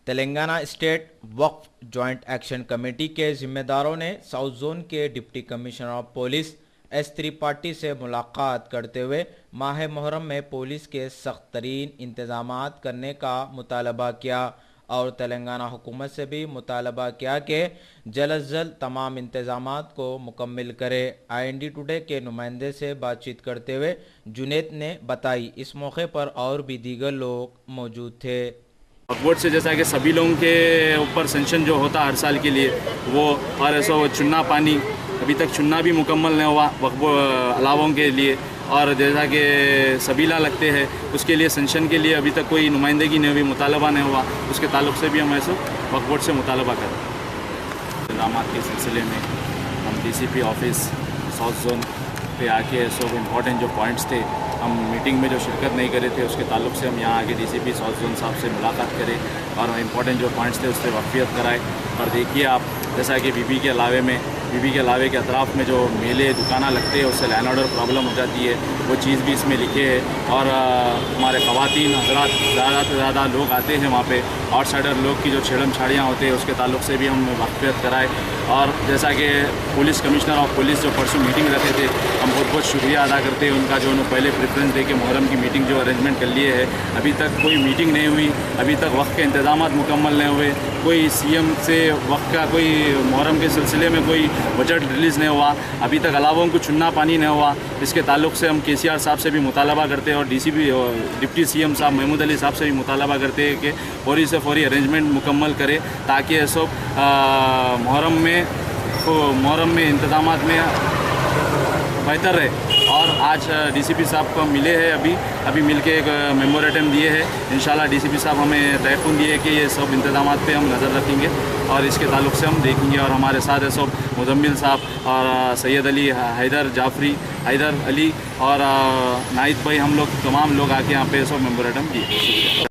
Telangana state वक्फ joint action committee के जिम्मेदारों ने south zone के deputy commissioner of police S Tripathi से मुलाकात करते हुए माह मुहर्रम में पुलिस के सख्त तरीन इंतजामात करने का मुतालबा किया और तेलंगाना हुकूमत से भी मुतालबा किया कि जल्द अज जल्द तमाम इंतजामात को मुकम्मल करे। IND टुडे के नुमाइंदे से बातचीत करते हुए जुनेद ने बताई। इस मौके पर और भी दीगर लोग मौजूद थे। बोर्ड से जैसा कि सभी लोगों के ऊपर सेंशन जो होता हर साल के लिए वो और ऐसा चुनना पानी अभी तक चुनना भी मुकम्मल नहीं हुआ वक्फ अलावों के लिए, और जैसा कि सबीला लगते हैं उसके लिए सेंशन के लिए अभी तक कोई नुमाइंदगी नहीं हुई, मुतालबा नहीं हुआ। उसके ताल्लुक से भी हम ऐसे वक्फ बोर्ड से मुतालबा करें। इंतजाम के सिलसिले में हम DCP ऑफिस साउथ जोन पे आके सब इम्पॉर्टेंट जो पॉइंट्स थे हम मीटिंग में जो शिरकत नहीं करे थे उसके ताल्लुक से हम यहाँ आके DCP साउथ जोन साहब से मुलाकात करें और इम्पॉर्टेंट जो पॉइंट्स थे उससे वाक़फियत कराए। और देखिए आप जैसा कि बीबी के अलावे के अतराफ़ में जो मेले दुकाना लगते हैं उससे लैंड ऑर्डर प्रॉब्लम हो जाती है, वो चीज़ भी इसमें लिखे है। और हमारे ख़वातीन हज़रात ज़्यादा से ज़्यादा लोग आते हैं वहाँ पे, आउटसाइडर लोग की जो छेड़म छाड़ियाँ होते हैं उसके ताल्लुक से भी हम वाक़फियत कराए। और जैसा कि पुलिस कमिश्नर ऑफ पुलिस जो परसों मीटिंग रखे थे, हम बहुत बहुत शुक्रिया अदा करते हैं उनका जो उन्होंने पहले प्रेफरेंस दे के मुहर्रम की मीटिंग जो अरेंजमेंट कर लिए है। अभी तक कोई मीटिंग नहीं हुई, अभी तक वक्त के इंतजाम मुकम्मल नहीं हुए, कोई CM से वक्त का कोई मुहर्रम के सिलसिले में कोई बजट रिलीज़ नहीं हुआ, अभी तक अलावों को चुनना पानी नहीं हुआ। इसके ताल्लुक से हम KCR साहब से भी मुतालबा करते हैं और DCP डिप्टी CM साहब महमूद अली साहब से भी मुतालबा करते हैं कि फौरी से फौरी अरेंजमेंट मुकम्मल करें ताकि ये सब मुहर्रम में इंतजामात में बेहतर रहे। और आज DCP साहब को मिले हैं, अभी मिलके एक मेमोरेंडम दिए हैं। इंशाल्लाह DCP साहब हमें तयक़ुन दिए कि ये सब इंतजामात पे हम नज़र रखेंगे और इसके ताल्लुक से हम देखेंगे। और हमारे साथ है सब मुजम्मिल साहब और सैयद अली, हैदर अली और नाहिद भाई, हम लोग तमाम लोग आके यहाँ पे सब मेमोरेंडम दिए।